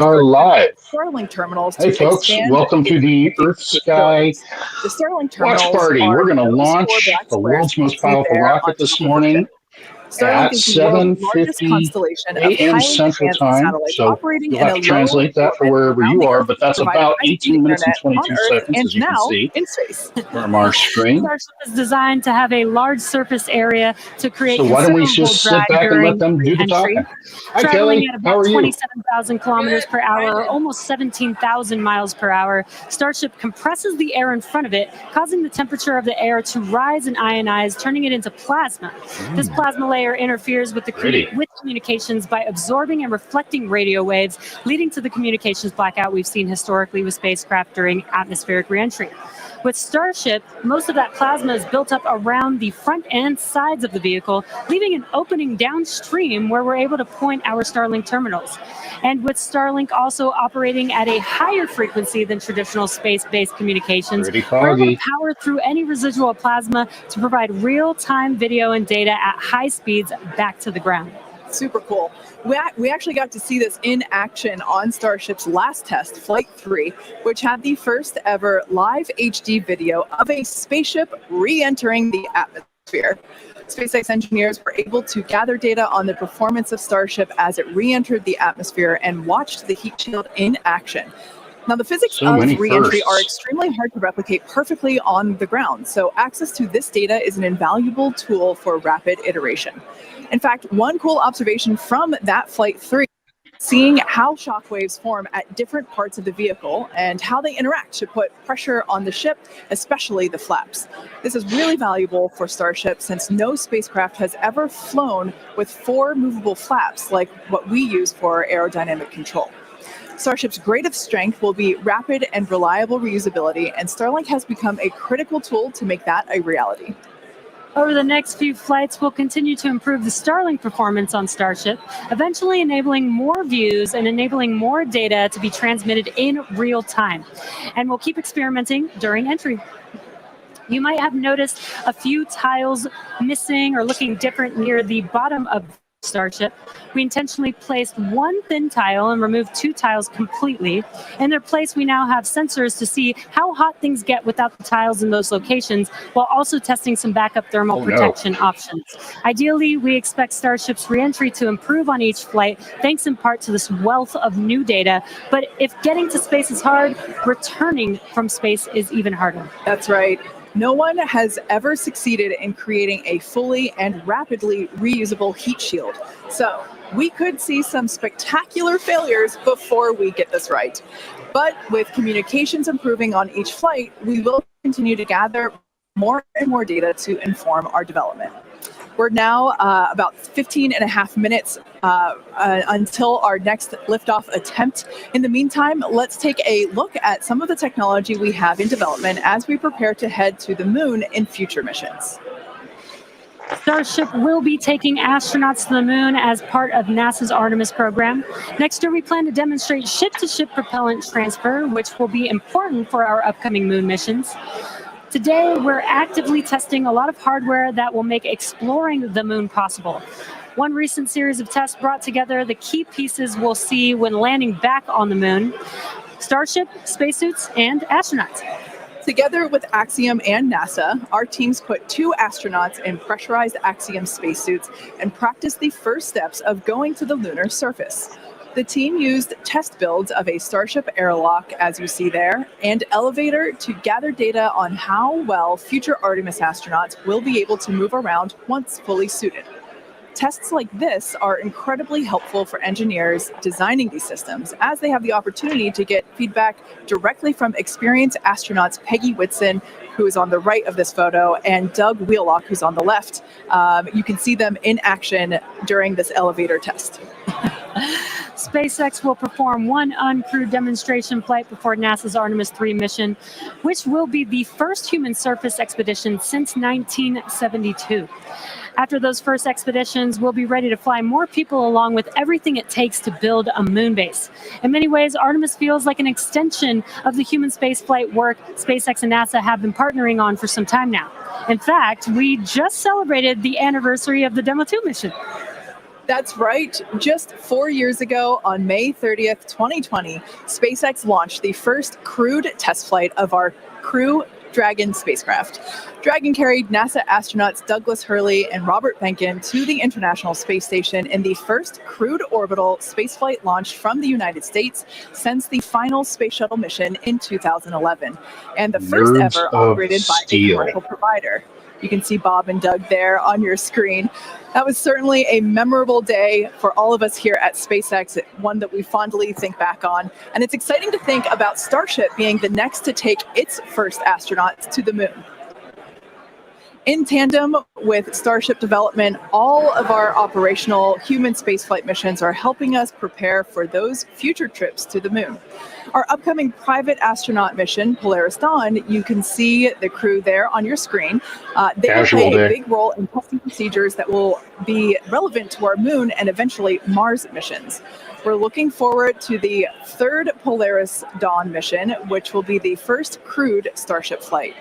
Are live. Starlink terminals Hey, to folks, expand welcome to the EarthSky the Starlink watch terminals party. are We're going to those four launch black the squares world's you can most see powerful there rocket on this top of the ship. morning Starlink at is the world's largest 7:50 constellation of a.m. highly Central advanced Time. satellites So operating you'll in have a to low translate that for orbit wherever around you the are, Earth but to that's provide about high-speed 18 minutes and internet on 22 Earth seconds, and as you can now see in space. from our screen. Starship is designed to have a large surface area to create So why don't we considerable just sit drag back and let during them do the re-entry. talking? Hi, Traveling Kelly. at How about are you? 27,000 kilometers per hour, or almost 17,000 miles per hour, Starship compresses the air in front of it, causing the temperature of the air to rise and ionize, turning it into plasma. This plasma layer interferes with communications by absorbing and reflecting radio waves, leading to the communications blackout we've seen historically with spacecraft during atmospheric reentry. With Starship, most of that plasma is built up around the front and sides of the vehicle, leaving an opening downstream where we're able to point our Starlink terminals. And with Starlink also operating at a higher frequency than traditional space-based communications, we're able to power through any residual plasma to provide real-time video and data at high speeds back to the ground. Super cool. We actually got to see this in action on Starship's last test, Flight 3, which had the first ever live HD video of a spaceship re-entering the atmosphere. SpaceX engineers were able to gather data on the performance of Starship as it re-entered the atmosphere and watched the heat shield in action. Now, the physics of re-entry are extremely hard to replicate perfectly on the ground, so access to this data is an invaluable tool for rapid iteration. In fact, one cool observation from that Flight 3, seeing how shockwaves form at different parts of the vehicle and how they interact to put pressure on the ship, especially the flaps. This is really valuable for Starship since no spacecraft has ever flown with 4 movable flaps like what we use for aerodynamic control. Starship's greatest strength will be rapid and reliable reusability, and Starlink has become a critical tool to make that a reality. Over the next few flights, we'll continue to improve the Starlink performance on Starship, eventually enabling more views and enabling more data to be transmitted in real time. And we'll keep experimenting during entry. You might have noticed a few tiles missing or looking different near the bottom of Starship. We intentionally placed one thin tile and removed 2 tiles completely. In their place, we now have sensors to see how hot things get without the tiles in those locations, while also testing some backup thermal protection options. Ideally, we expect Starship's reentry to improve on each flight, thanks in part to this wealth of new data. But if getting to space is hard, returning from space is even harder. That's right. No one has ever succeeded in creating a fully and rapidly reusable heat shield. So we could see some spectacular failures before we get this right. But with communications improving on each flight, we will continue to gather more and more data to inform our development. We're now about 15 and a half minutes until our next liftoff attempt. In the meantime, let's take a look at some of the technology we have in development as we prepare to head to the moon in future missions. Starship will be taking astronauts to the moon as part of NASA's Artemis program. Next year, we plan to demonstrate ship-to-ship propellant transfer, which will be important for our upcoming moon missions. Today, we're actively testing a lot of hardware that will make exploring the moon possible. One recent series of tests brought together the key pieces we'll see when landing back on the moon: Starship, spacesuits, and astronauts. Together with Axiom and NASA, our teams put 2 astronauts in pressurized Axiom spacesuits and practiced the first steps of going to the lunar surface. The team used test builds of a Starship airlock, as you see there, and elevator to gather data on how well future Artemis astronauts will be able to move around once fully suited. Tests like this are incredibly helpful for engineers designing these systems, as they have the opportunity to get feedback directly from experienced astronauts Peggy Whitson, who is on the right of this photo, and Doug Wheelock, who's on the left. You can see them in action during this elevator test. SpaceX will perform one uncrewed demonstration flight before NASA's Artemis 3 mission, which will be the first human surface expedition since 1972. After those first expeditions, we'll be ready to fly more people along with everything it takes to build a moon base. In many ways, Artemis feels like an extension of the human spaceflight work SpaceX and NASA have been partnering on for some time now. In fact, we just celebrated the anniversary of the Demo 2 mission. That's right. Just 4 years ago, on May 30th, 2020, SpaceX launched the first crewed test flight of our Crew Dragon spacecraft. Dragon carried NASA astronauts Douglas Hurley and Robert Behnken to the International Space Station in the first crewed orbital spaceflight launched from the United States since the final space shuttle mission in 2011, and the first Nerds ever of operated by a steel. commercial provider. You can see Bob and Doug there on your screen. That was certainly a memorable day for all of us here at SpaceX, one that we fondly think back on. And it's exciting to think about Starship being the next to take its first astronauts to the moon. In tandem with Starship development, all of our operational human spaceflight missions are helping us prepare for those future trips to the moon. Our upcoming private astronaut mission, Polaris Dawn, you can see the crew there on your screen. They will play a big role in testing procedures that will be relevant to our moon and eventually Mars missions. We're looking forward to the third Polaris Dawn mission, which will be the first crewed Starship flight.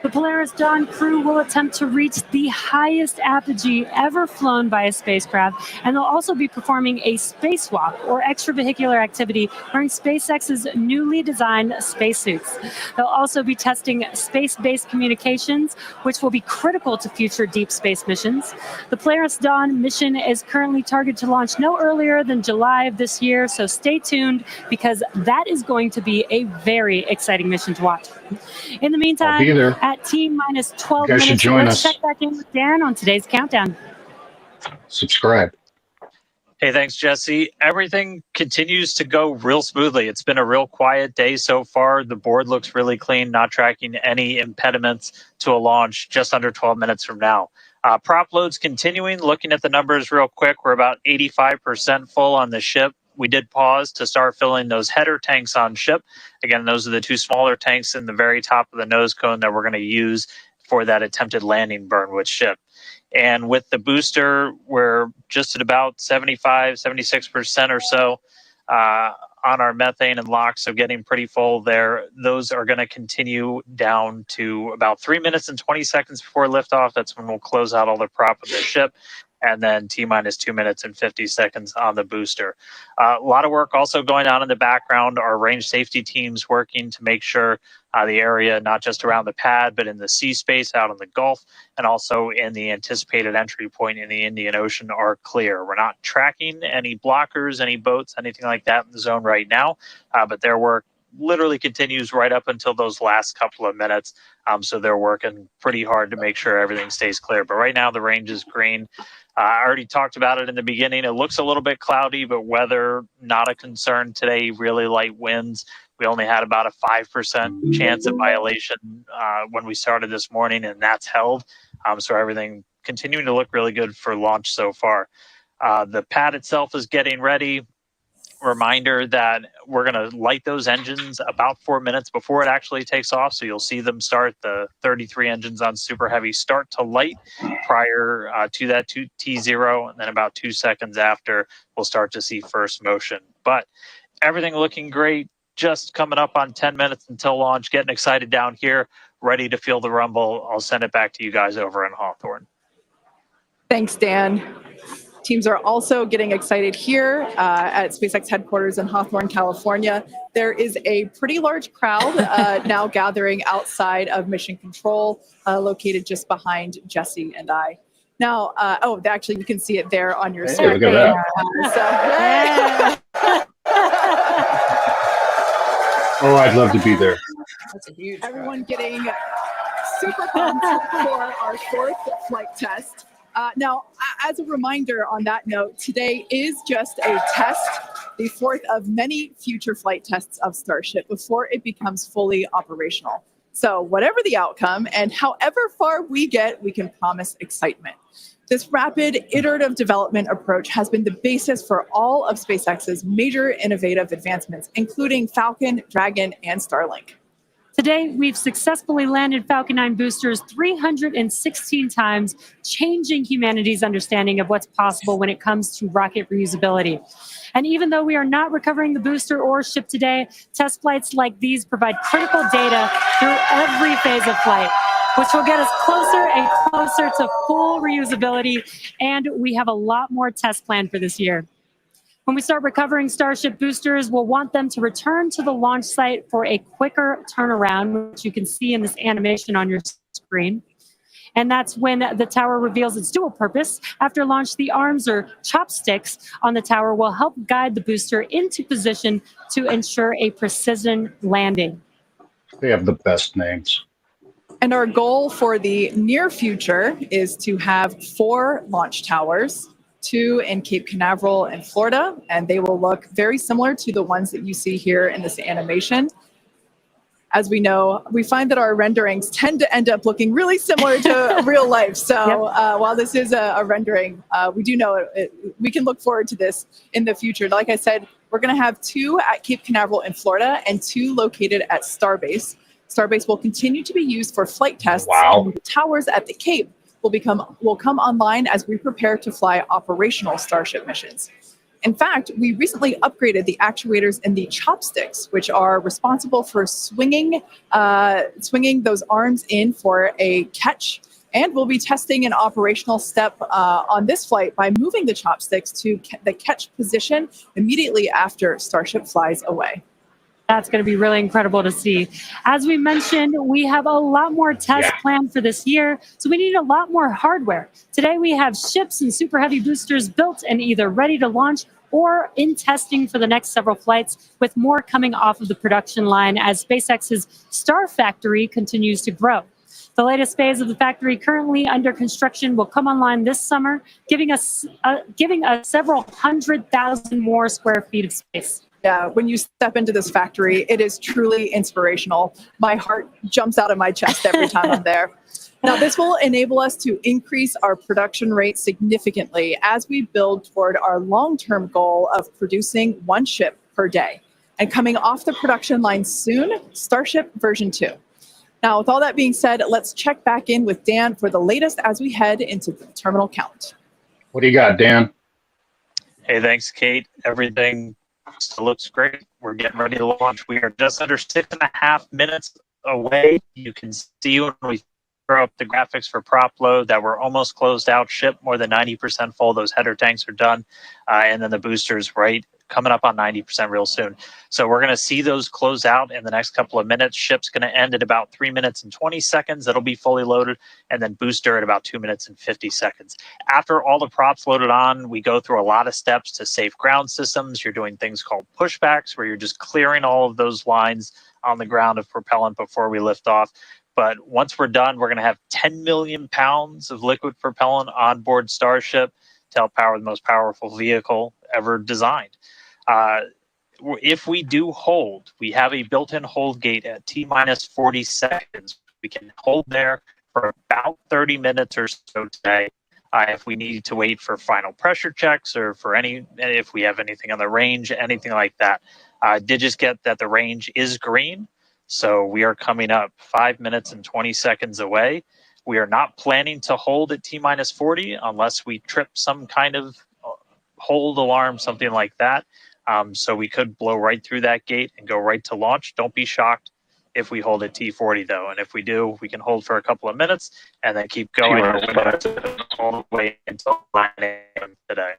The Polaris Dawn crew will attempt to reach the highest apogee ever flown by a spacecraft, and they'll also be performing a spacewalk or extravehicular activity wearing SpaceX's newly designed spacesuits. They'll also be testing space-based communications, which will be critical to future deep space missions. The Polaris Dawn mission is currently targeted to launch no earlier than July of this year, so stay tuned because that is going to be a very exciting mission to watch. In the meantime, I'll be there. At T-minus 12 You guys should minutes, join let's us. check back in with Dan on today's countdown. Subscribe. Hey, thanks, Jesse. Everything continues to go real smoothly. It's been a real quiet day so far. The board looks really clean, not tracking any impediments to a launch just under 12 minutes from now. Prop loads continuing. Looking at the numbers real quick, we're about 85% full on the ship. We did pause to start filling those header tanks on ship. Again, those are the two smaller tanks in the very top of the nose cone that we're going to use for that attempted landing burn with ship. And with the booster, we're just at about 75, 76% or so on our methane and LOX, so getting pretty full there. Those are going to continue down to about 3 minutes and 20 seconds before liftoff. That's when we'll close out all the prop of the ship. And then T-minus 2 minutes and 50 seconds on the booster. A lot of work also going on in the background. Our range safety teams working to make sure the area, not just around the pad, but in the sea space out in the Gulf, and also in the anticipated entry point in the Indian Ocean are clear. We're not tracking any blockers, any boats, anything like that in the zone right now, but their work literally continues right up until those last couple of minutes. So they're working pretty hard to make sure everything stays clear. But right now the range is green. I already talked about it in the beginning. It looks a little bit cloudy, but weather not a concern today. Really light winds. We only had about a 5% chance of violation when we started this morning, and that's held. So everything continuing to look really good for launch so far. The pad itself is getting ready. Reminder that we're going to light those engines about 4 minutes before it actually takes off. So you'll see them start. The 33 engines on Super Heavy start to light prior to that T0. And then about 2 seconds after, we'll start to see first motion. But everything looking great. Just coming up on 10 minutes until launch. Getting excited down here. Ready to feel the rumble. I'll send it back to you guys over in Hawthorne. Thanks, Dan. Teams are also getting excited here at SpaceX headquarters in Hawthorne, California. There is a pretty large crowd now gathering outside of Mission Control, located just behind Jesse and I. Now, actually, you can see it there on your screen. Look at that. Oh, I'd love to be there. That's a huge everyone getting super pumped for our fourth flight test. Now, as a reminder on that note, today is just a test, the fourth of many future flight tests of Starship before it becomes fully operational. So whatever the outcome and however far we get, we can promise excitement. This rapid iterative development approach has been the basis for all of SpaceX's major innovative advancements, including Falcon, Dragon, and Starlink. Today, we've successfully landed Falcon 9 boosters 316 times, changing humanity's understanding of what's possible when it comes to rocket reusability. And even though we are not recovering the booster or ship today, test flights like these provide critical data through every phase of flight. which will get us closer and closer to full reusability. And we have a lot more tests planned for this year. When we start recovering Starship boosters, we'll want them to return to the launch site for a quicker turnaround, which you can see in this animation on your screen. And that's when the tower reveals its dual purpose. After launch, the arms or chopsticks on the tower will help guide the booster into position to ensure a precision landing. They have the best names. And our goal for the near future is to have 4 launch towers, 2 in Cape Canaveral in Florida, and they will look very similar to the ones that you see here in this animation. As we know, we find that our renderings tend to end up looking really similar to real life. So while this is a rendering, we do know we can look forward to this in the future. Like I said, we're going to have 2 at Cape Canaveral in Florida and 2 located at Starbase. Starbase will continue to be used for flight tests. Wow. And the towers at the Cape will come online as we prepare to fly operational Starship missions. In fact, we recently upgraded the actuators in the chopsticks, which are responsible for swinging those arms in for a catch. And we'll be testing an operational step on this flight by moving the chopsticks to the catch position immediately after Starship flies away. That's going to be really incredible to see. As we mentioned, we have a lot more tests planned for this year, so we need a lot more hardware. Today, we have ships and Super Heavy boosters built and either ready to launch or in testing for the next several flights, with more coming off of the production line as SpaceX's Star Factory continues to grow. The latest phase of the factory currently under construction will come online this summer, giving us several 100,000 more square feet of space. Yeah, when you step into this factory, it is truly inspirational. My heart jumps out of my chest every time I'm there. Now, this will enable us to increase our production rate significantly as we build toward our long-term goal of producing 1 ship per day. And coming off the production line soon, Starship version 2. Now, with all that being said, let's check back in with Dan for the latest as we head into the terminal count. What do you got, Dan? Hey, thanks, Kate. Everything still looks great. We're getting ready to launch. We are just under 6.5 minutes away. You can see when we throw up the graphics for prop load that we're almost closed out. Ship more than 90% full. Those header tanks are done. And then the boosters coming up on 90% real soon. So we're going to see those close out in the next couple of minutes. Ship's going to end at about 3 minutes and 20 seconds. It'll be fully loaded. And then booster at about 2 minutes and 50 seconds. After all the props loaded on, we go through a lot of steps to safe ground systems. You're doing things called pushbacks, where you're just clearing all of those lines on the ground of propellant before we lift off. But once we're done, we're going to have 10 million pounds of liquid propellant on board Starship to help power the most powerful vehicle ever designed. If we do hold, we have a built-in hold gate at T-minus 40 seconds. We can hold there for about 30 minutes or so today. If we need to wait for final pressure checks or for if we have anything on the range, anything like that. Did just get that the range is green. So we are coming up 5 minutes and 20 seconds away. We are not planning to hold at T-minus 40 unless we trip some kind of hold alarm, something like that. So we could blow right through that gate and go right to launch. Don't be shocked if we hold at T40 though. And if we do, we can hold for a couple of minutes and then keep going all the way until 9 a.m. today.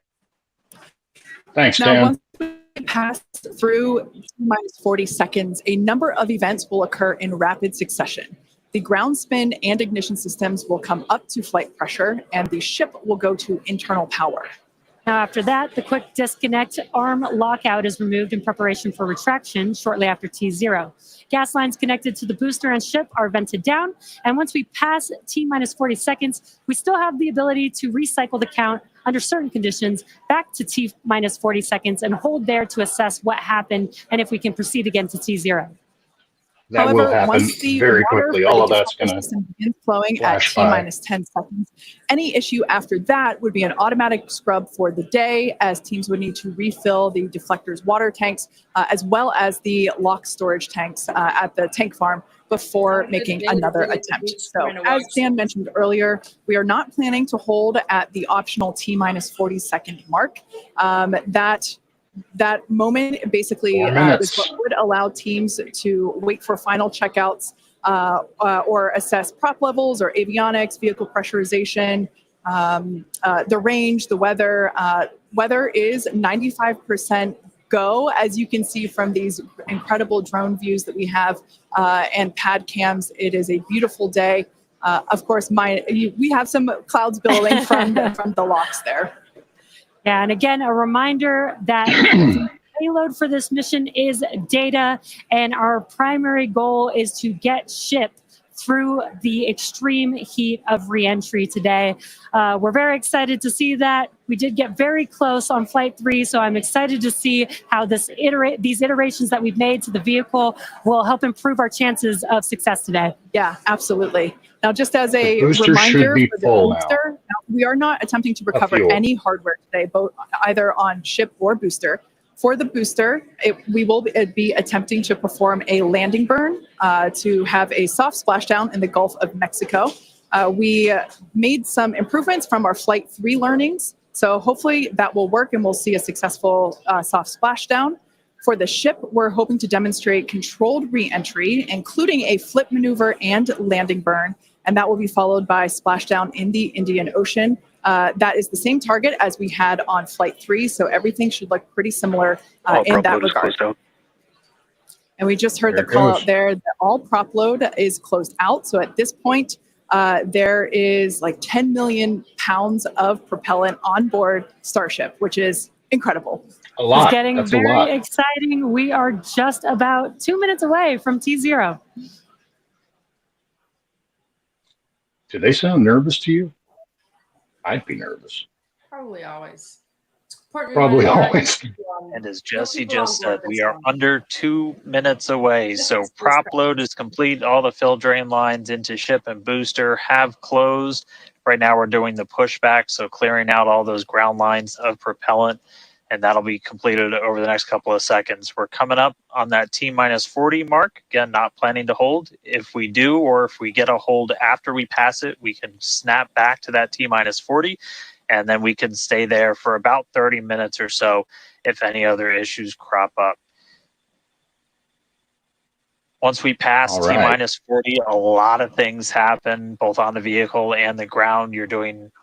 Thanks, Now, Dan. once we pass through T-minus 40 seconds, a number of events will occur in rapid succession. The ground spin and ignition systems will come up to flight pressure, and the ship will go to internal power. Now, after that, the quick disconnect arm lockout is removed in preparation for retraction shortly after T0. Gas lines connected to the booster and ship are vented down, and once we pass T-minus 40 seconds, we still have the ability to recycle the count under certain conditions back to T-minus 40 seconds and hold there to assess what happened and if we can proceed again to T0. That However, will happen once the very water quickly. for All the of that's going system to begins flowing at flash by. T-minus 10 seconds. Any issue after that would be an automatic scrub for the day, as teams would need to refill the deflector's water tanks, as well as the lock storage tanks at the tank farm before making another attempt. So as Dan mentioned earlier, we are not planning to hold at the optional T-minus 40 second mark. That moment basically is what would allow teams to wait for final checkouts or assess prop levels or avionics, vehicle pressurization, the range, the weather. Weather is 95% go, as you can see from these incredible drone views that we have and pad cams. It is a beautiful day. Of course, we have some clouds billowing from the locks there. Yeah, and again, a reminder that the payload for this mission is data, and our primary goal is to get ship through the extreme heat of reentry today. We're very excited to see that. We did get very close on Flight 3, so I'm excited to see how these iterations that we've made to the vehicle will help improve our chances of success today. Yeah, absolutely. Now, just as a booster reminder should be for the full booster, we are not attempting to recover fuel. any hardware today, both either on ship or booster. For the booster, we will be attempting to perform a landing burn to have a soft splashdown in the Gulf of Mexico. We made some improvements from our Flight 3 learnings, so hopefully that will work and we'll see a successful soft splashdown. For the ship, we're hoping to demonstrate controlled re-entry, including a flip maneuver and landing burn, and that will be followed by splashdown in the Indian Ocean. That is the same target as we had on Flight 3, so everything should look pretty similar in that regard. And we just heard the call out there that all prop load is closed out. So at this point, there is like 10 million pounds of propellant on board Starship, which is incredible. A lot. It's getting That's very exciting. We are just about 2 minutes away from T0. Do they sound nervous to you? I'd be nervous. Probably always. Probably always. And as Jesse just said, we are under 2 minutes away. So prop load is complete. All the fill drain lines into ship and booster have closed. Right now we're doing the pushback, so clearing out all those ground lines of propellant, and that'll be completed over the next couple of seconds. We're coming up on that T-minus 40 mark. Again, not planning to hold. If we do, or if we get a hold after we pass it, we can snap back to that T-minus 40, and then we can stay there for about 30 minutes or so if any other issues crop up. Once we pass T-minus 40, a lot of things happen, both on the vehicle and the ground.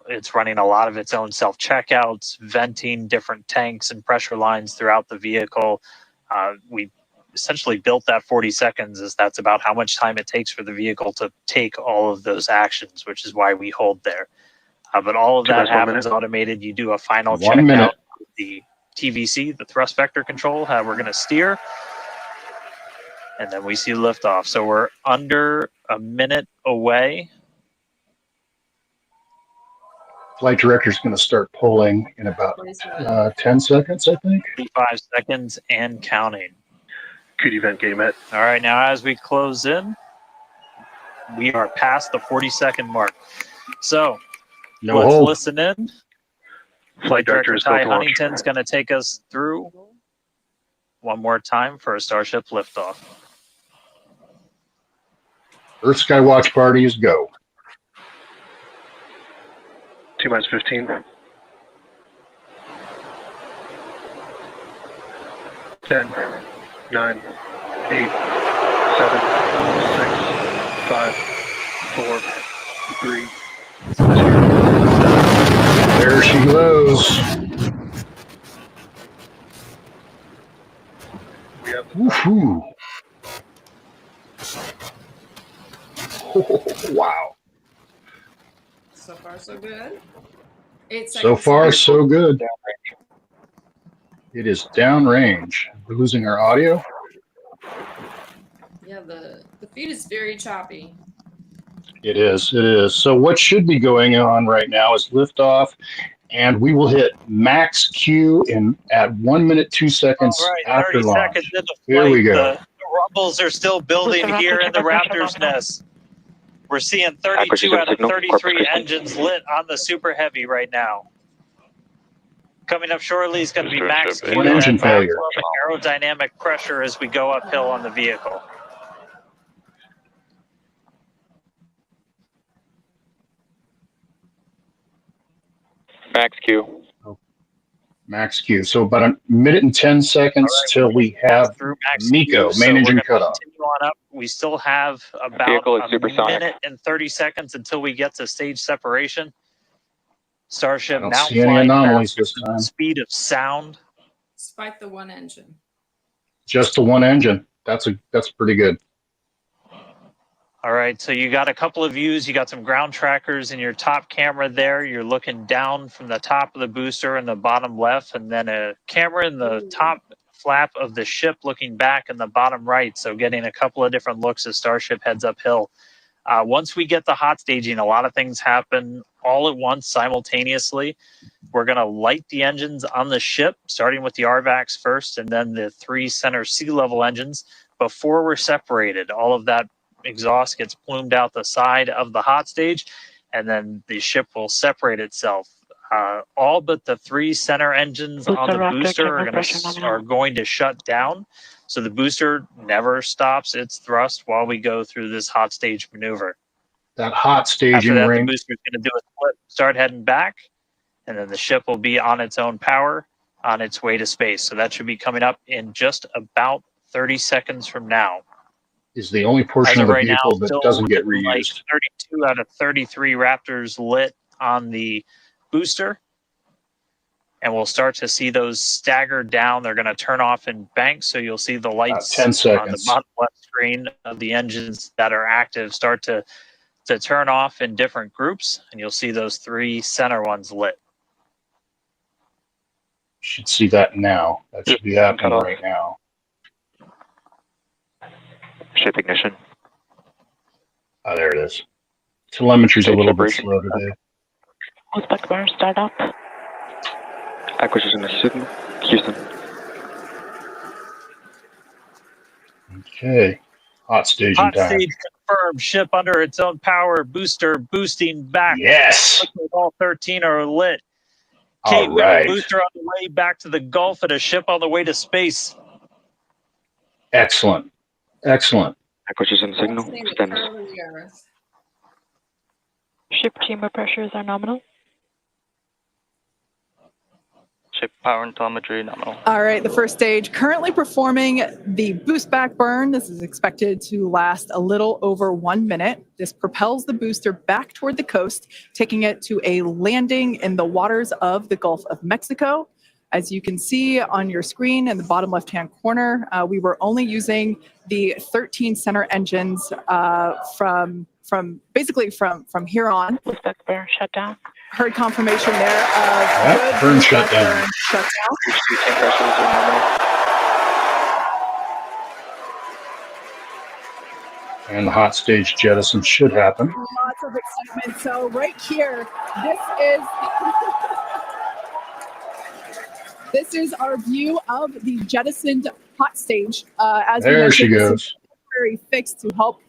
It's running a lot of its own self-checkouts, venting different tanks and pressure lines throughout the vehicle. We essentially built that 40 seconds as that's about how much time it takes for the vehicle to take all of those actions, which is why we hold there. But all of that happens automated. You do a final checkout with the TVC, the thrust vector control, how we're going to steer. And then we see liftoff. So we're under a minute away. Flight director's going to start pulling in about 10 seconds, I think. 35 seconds and counting. Good event, game at. All right, now as we close in, we are past the 40-second mark. So let's listen in. Flight director is Ty Huntington's going to take us through one more time for a Starship liftoff. EarthSky watch party is go. T-minus 15. 10, 9, 8, 7, 6, 5, 4, 3, 2. There she goes. Woohoo. Oh, wow. So far, so good. 8 seconds. So far, so good. It is downrange. We're losing our audio. Yeah, the feed is very choppy. It is. It is. So what should be going on right now is liftoff, and we will hit max Q at 1 minute 2 seconds after 30 launch. seconds into flight. Here we go. The rumbles are still building here in the Raptor's nest. We're seeing 32 out of 33 engines lit on the Super Heavy right now. Coming up shortly is going to be max Q and engine failure. aerodynamic pressure as we go uphill on the vehicle. Max Q. Max Q. So about 1 minute and 10 seconds till we have Miko, main engine cutoff. Continue on up We still have about Vehicle is a supersonic. minute and 30 seconds until we get to stage separation. Starship I don't now see any flying anomalies faster this than the time. speed of sound. Despite the one engine. Just the one engine. That's pretty good. All right, so you got a couple of views. You got some ground trackers in your top camera there. You're looking down from the top of the booster in the bottom left, and then a camera in the top flap of the ship looking back in the bottom right. So getting a couple of different looks as Starship heads uphill. Once we get the hot staging, a lot of things happen all at once simultaneously. We're going to light the engines on the ship, starting with the RVACs first, and then the 3 center sea level engines before we're separated. All of that exhaust gets plumed out the side of the hot stage, and then the ship will separate itself. All but the 3 center engines on the booster are going to shut down. So the booster never stops its thrust while we go through this hot stage maneuver. That hot After staging that, ring. the booster is going to do a split, start heading back, and then the ship will be on its own power on its way to space. So that should be coming up in just about 30 seconds from now. Is the only As portion of of the right now, vehicle that still doesn't get looking like reused. 32 out of 33 Raptors lit on the booster. And we'll start to see those stagger down. They're going to turn off in banks, so you'll see the lights 10 on the seconds. bottom left screen of the engines that are active start to turn off in different groups, and you'll see those 3 center ones lit. Should see that now. That should be happening right now. Ship ignition. Oh, there it is. Telemetry's a Stage little bit separation. slow today. Spec burn start up. Acquisition of signal. Houston. Okay. Hot staging Hot time. stage confirmed. Ship under its own power. Booster boosting back. Yes. All 13 are lit. All Kate, we have right. a booster on the way back to the Gulf and a ship on the way to space. Excellent. Excellent. Acquisition signal. Same as Stems. early years. Ship chamber pressures are nominal. Ship power and telemetry nominal. All right, the first stage currently performing the boost back burn. This is expected to last a little over 1 minute. This propels the booster back toward the coast, taking it to a landing in the waters of the Gulf of Mexico. As you can see on your screen in the bottom left-hand corner, we were only using the 13 center engines from here on. Spec burn shut down. Heard confirmation there of Yep, burn shut down. burn shut down. HC tank pressures are nominal. And the hot stage jettison should happen. Lots of excitement. So right here, this is our view of the jettisoned hot stage. As we There she mentioned, this goes. is a temporary fix to help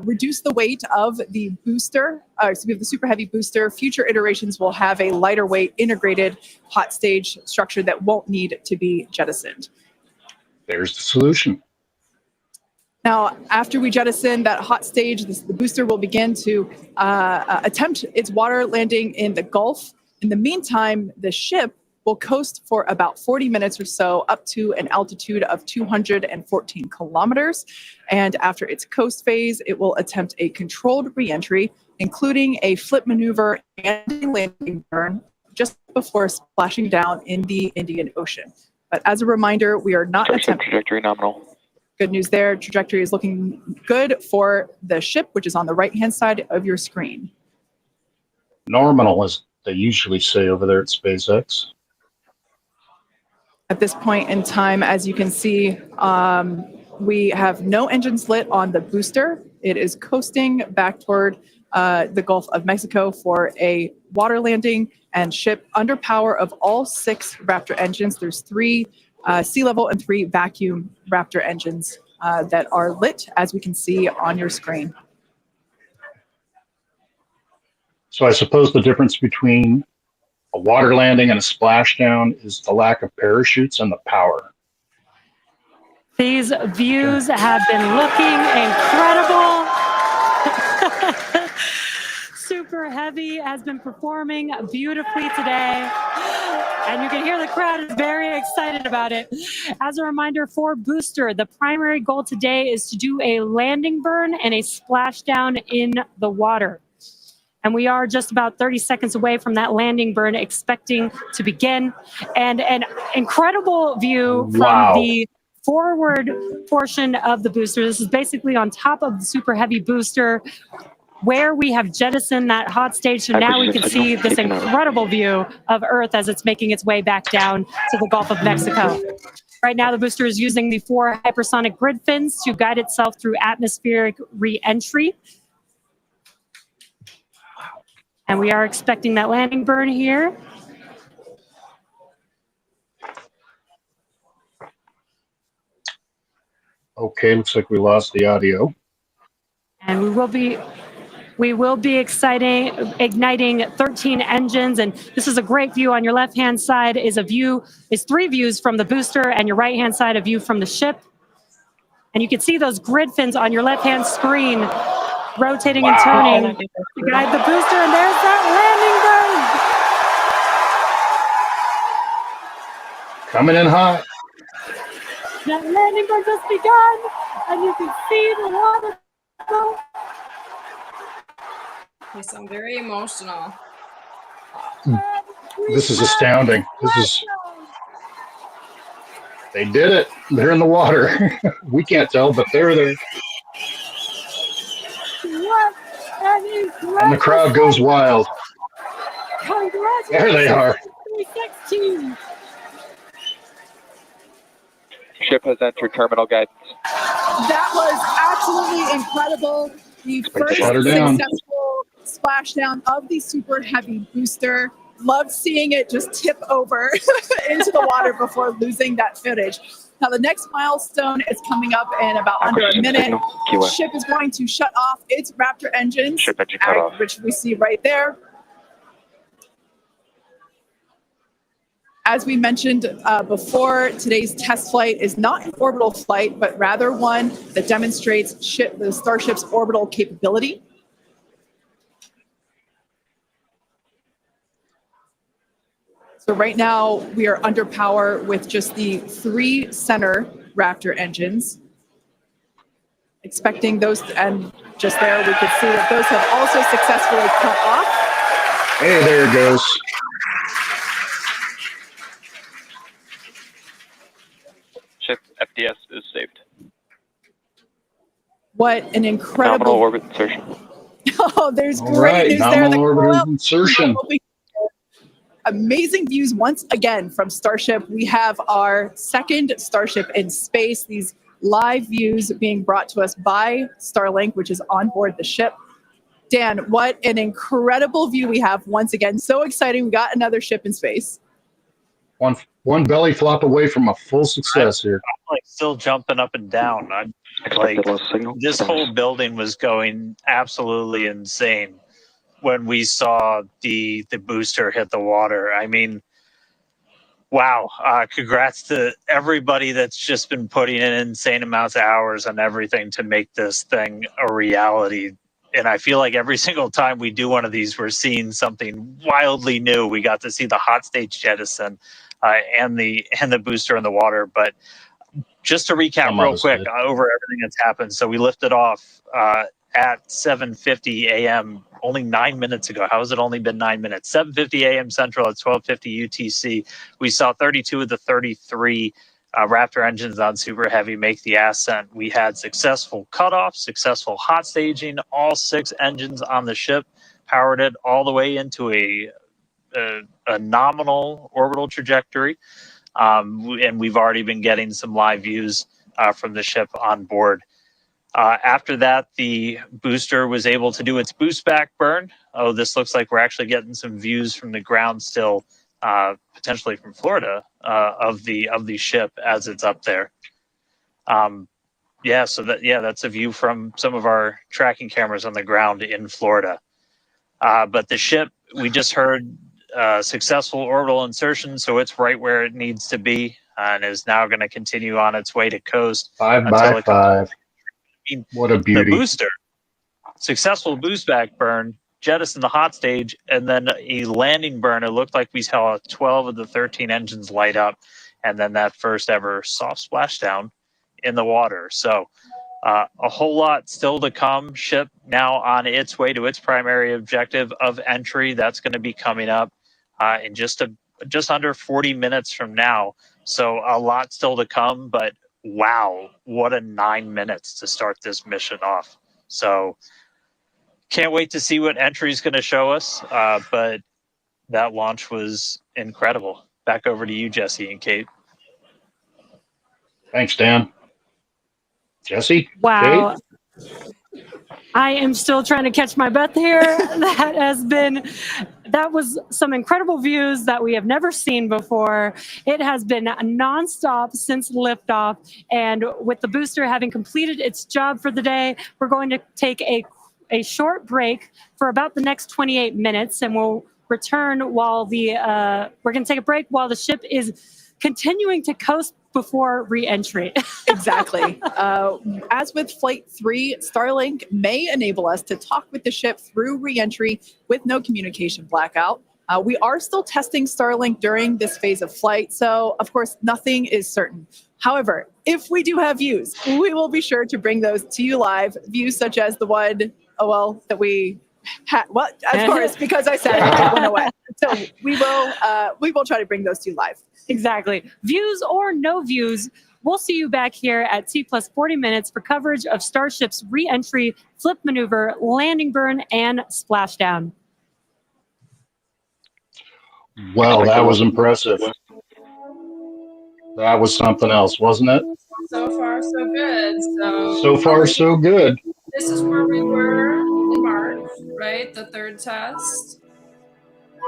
reduce the weight of the booster. So we have the super heavy booster. Future iterations will have a lighter weight integrated hot stage structure that won't need to be jettisoned. There's the solution. Now, after we jettison that hot stage, the booster will begin to attempt its water landing in the Gulf. In the meantime, the ship will coast for about 40 minutes or so up to an altitude of 214 kilometers. And after its coast phase, it will attempt a controlled reentry, including a flip maneuver and a landing burn just before splashing down in the Indian Ocean. But as a reminder, we are not Starship attempting. trajectory nominal. Good news there. Trajectory is looking good for the ship, which is on the right-hand side of your screen. Nominal, as they usually say over there at SpaceX. At this point in time, as you can see, we have no engines lit on the booster. It is coasting back toward the Gulf of Mexico for a water landing and ship under power of all 6 Raptor engines. There's 3 sea level and 3 vacuum Raptor engines that are lit, as we can see on your screen. So I suppose the difference between a water landing and a splashdown is the lack of parachutes and the power. These views have been looking incredible. Super Heavy has been performing beautifully today. And you can hear the crowd is very excited about it. As a reminder for Booster, the primary goal today is to do a landing burn and a splashdown in the water. And we are just about 30 seconds away from that landing burn expecting to begin. And an incredible view from the forward portion of the booster. This is basically on top of the super heavy booster where we have jettisoned that hot stage. So now we can see this incredible view of Earth as it's making its way back down to the Gulf of Mexico. Right now, the booster is using the 4 hypersonic grid fins to guide itself through atmospheric re-entry. And we are expecting that landing burn here. Okay, looks like we lost the audio. And we will be igniting 13 engines. And this is a great view. On your left-hand side is 3 views from the booster, and your right-hand side a view from the ship. And you can see those grid fins on your left-hand screen rotating and turning to guide the booster. And there's that landing burn. Coming in hot. That landing burn just begun, and you can see the water go. Yes, I'm very emotional. This is astounding. They did it. They're in the water. We can't tell, but they're there. And the crowd goes wild. There they are. Ship has entered terminal guidance. That was absolutely incredible. The first successful splashdown of the super heavy booster. Loved seeing it just tip over into the water before losing that footage. Now the next milestone is coming up in about under a minute. The ship is going to shut off its Raptor engines, which we see right there. As we mentioned before, today's test flight is not an orbital flight, but rather one that demonstrates the Starship's orbital capability. So right now we are under power with just the 3 center Raptor engines. Expecting those, and just there we could see that those have also successfully cut off. Hey, there it goes. Ship FDS is saved. What an incredible Nominal orbit insertion. Oh, there's great news there. Nominal orbit insertion. Amazing views once again from Starship. We have our second Starship in space. These live views being brought to us by Starlink, which is on board the ship. Dan, what an incredible view we have once again. So exciting. We got another ship in space. One belly flop away from a full success here. I'm still jumping up and down. This whole building was going absolutely insane when we saw the booster hit the water. I mean, wow. Congrats to everybody that's just been putting in insane amounts of hours on everything to make this thing a reality. And I feel like every single time we do one of these, we're seeing something wildly new. We got to see the hot stage jettison and the booster in the water. But just to recap real quick over everything that's happened. So we lifted off at 7:50 a.m. only 9 minutes ago. How has it only been 9 minutes? 7:50 a.m. Central at 12:50 UTC. We saw 32 of the 33 Raptor engines on Super Heavy make the ascent. We had successful cutoff, successful hot staging, all 6 engines on the ship, powered it all the way into a nominal orbital trajectory. And we've already been getting some live views from the ship on board. After that, the booster was able to do its boost back burn. Oh, this looks like we're actually getting some views from the ground still, potentially from Florida, of the ship as it's up there. That's a view from some of our tracking cameras on the ground in Florida. But the ship, we just heard successful orbital insertion, so it's right where it needs to be, and is now going to continue on its way to coast. 5 by 5. I mean, what a beauty. The booster, successful boost back burn, jettison the hot stage, and then a landing burn. It looked like we saw 12 of the 13 engines light up, and then that first ever soft splashdown in the water. So a whole lot still to come. Ship now on its way to its primary objective of entry. That's going to be coming up in just under 40 minutes from now. So a lot still to come, but wow, what a 9 minutes to start this mission off. So can't wait to see what entry is going to show us. But that launch was incredible. Back over to you, Jesse and Kate. Thanks, Dan. Jesse? Wow. Kate? I am still trying to catch my breath here. That was some incredible views that we have never seen before. It has been nonstop since liftoff. And with the booster having completed its job for the day, we're going to take a short break for about the next 28 minutes, and we'll return while we're going to take a break while the ship is continuing to coast before re-entry. Exactly. As with Flight 3, Starlink may enable us to talk with the ship through re-entry with no communication blackout. We are still testing Starlink during this phase of flight, so of course nothing is certain. However, if we do have views, we will be sure to bring those to you live. Views such as the one, that we had. Well, of course, because I said it went away. So we will try to bring those to you live. Exactly. Views or no views, we'll see you back here at T plus 40 minutes for coverage of Starship's re-entry, flip maneuver, landing burn, and splashdown. Well, that was impressive. That was something else, wasn't it? So far, so good. So far, so good. This is where we were in March, right? The third test.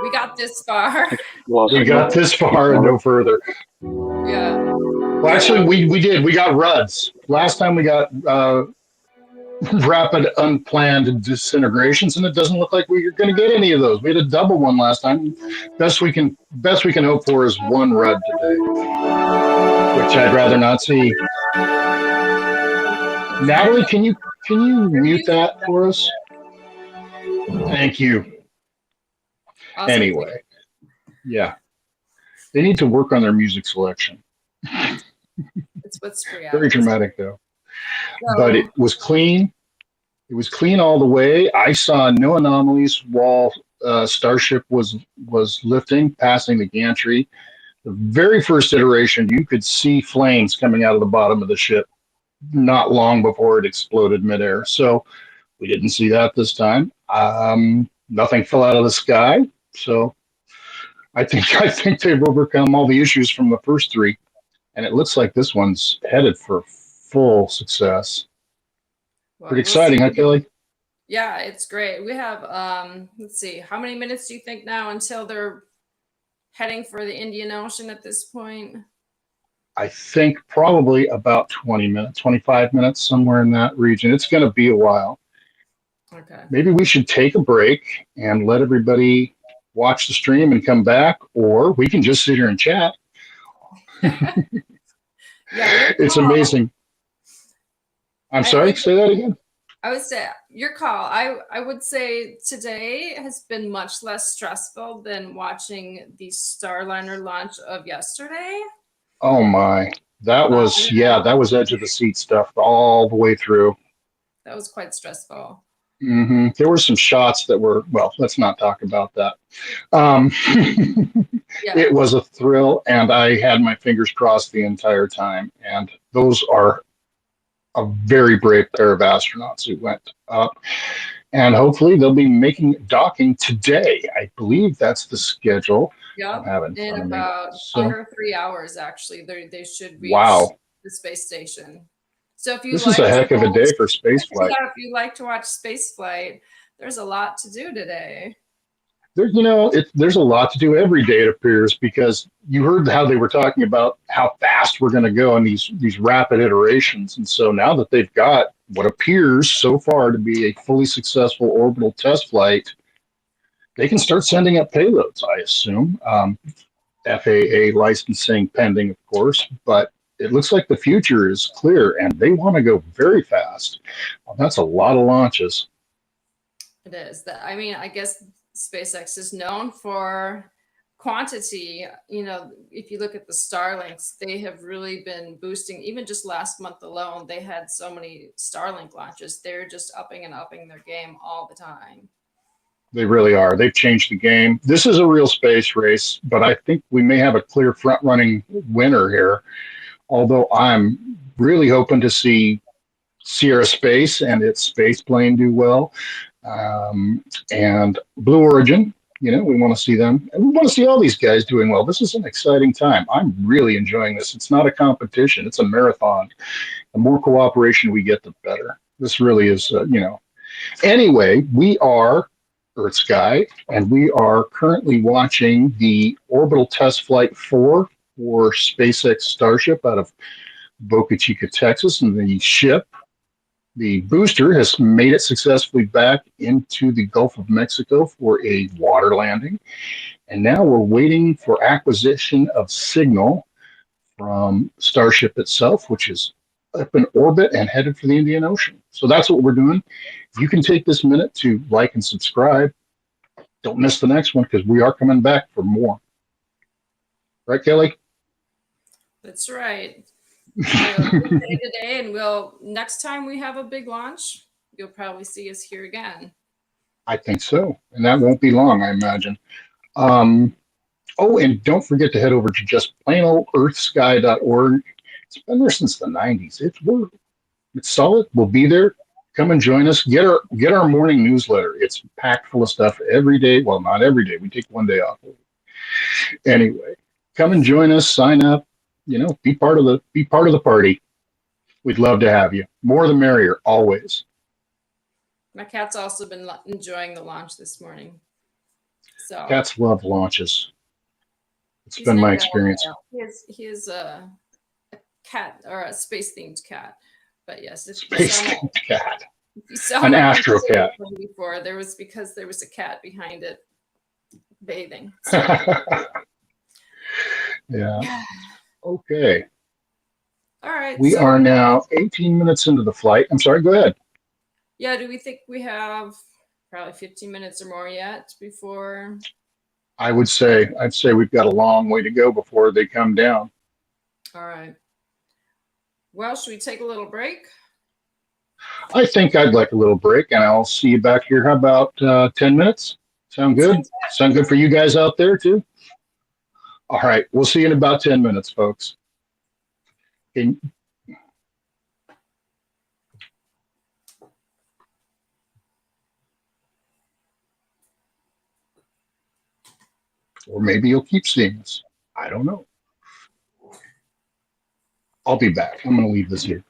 We got this far. We got this far and no further. Yeah. Well, actually, we did. We got RUDs. Last time we got rapid unplanned disintegrations, and it doesn't look like we're going to get any of those. We had a double one last time. Best we can hope for is one RUD today, which I'd rather not see. Natalie, can you mute that for us? Thank you. Awesome. Anyway, yeah, they need to work on their music selection. It's what's free. Very dramatic though. But it was clean. It was clean all the way. I saw no anomalies while Starship was lifting, passing the gantry. The very first iteration, you could see flames coming out of the bottom of the ship not long before it exploded midair. So we didn't see that this time. Nothing fell out of the sky. So I think they've overcome all the issues from the first three, and it looks like this one's headed for full success. Well, Pretty exciting, huh, Kelly? Yeah, it's great. We have, let's see, how many minutes do you think now until they're heading for the Indian Ocean at this point? I think probably about 20 minutes, 25 minutes, somewhere in that region. It's going to be a while. Okay. Maybe we should take a break and let everybody watch the stream and come back, or we can just sit here and chat. Yeah, it's amazing. I'm sorry, say that again. I would say your call. I would say today has been much less stressful than watching the Starliner launch of yesterday. Oh my, that was that was edge of the seat stuff all the way through. That was quite stressful. Mm-hmm. There were some shots that were, well, let's not talk about that. It was a thrill, and I had my fingers crossed the entire time. And those are a very brave pair of astronauts who went up. And hopefully they'll be docking today. I believe that's the schedule. Yep. In about under 3 hours, actually, they should reach the space station. So if you this is a heck of a day for spaceflight. If you like to watch spaceflight, there's a lot to do today. There's a lot to do every day, it appears, because you heard how they were talking about how fast we're going to go in these rapid iterations. And so now that they've got what appears so far to be a fully successful orbital test flight, they can start sending up payloads, I assume. FAA licensing pending, of course, but it looks like the future is clear, and they want to go very fast. Well, that's a lot of launches. It is that. I mean, I guess SpaceX is known for quantity. You know, if you look at the Starlinks, they have really been boosting. Even just last month alone, they had so many Starlink launches. They're just upping and upping their game all the time. They really are. They've changed the game. This is a real space race, but I think we may have a clear front-running winner here. Although I'm really hoping to see Sierra Space and its space plane do well. And Blue Origin, you know, we want to see them. And we want to see all these guys doing well. This is an exciting time. I'm really enjoying this. It's not a competition. It's a marathon. The more cooperation we get, the better. This really is, you know. Anyway, we are EarthSky, and we are currently watching the Orbital Test Flight 4 for SpaceX Starship out of Boca Chica, Texas, and the booster has made it successfully back into the Gulf of Mexico for a water landing. And now we're waiting for acquisition of signal from Starship itself, which is up in orbit and headed for the Indian Ocean. So that's what we're doing. You can take this minute to like and subscribe. Don't miss the next one because we are coming back for more. Right, Kelly? That's right. Today, and next time we have a big launch, you'll probably see us here again. I think so, and that won't be long, I imagine. Oh, and don't forget to head over to just plain old earthsky.org. It's been there since the 90s. It's solid. We'll be there. Come and join us. Get our morning newsletter. It's packed full of stuff every day. Well, not every day. We take one day off. Anyway, come and join us. Sign up. You know, be part of the party. We'd love to have you. More the merrier, always. My cat's also been enjoying the launch this morning. So Cats love launches. It's been my experience. He is a cat or a space themed cat. But yes, if Space themed cat. If you saw an astro cat before, there was a cat behind it bathing. So. Yeah. Okay. All right. We are now 18 minutes into the flight. I'm sorry, go ahead. Yeah, do we think we have probably 15 minutes or more yet before? I'd say we've got a long way to go before they come down. All right. Well, should we take a little break? I think I'd like a little break, and I'll see you back here. How about 10 minutes? Sound good? Sound good for you guys out there, too? All right. We'll see you in about 10 minutes, folks. Or maybe you'll keep seeing us. I don't know. I'll be back. I'm going to leave this here.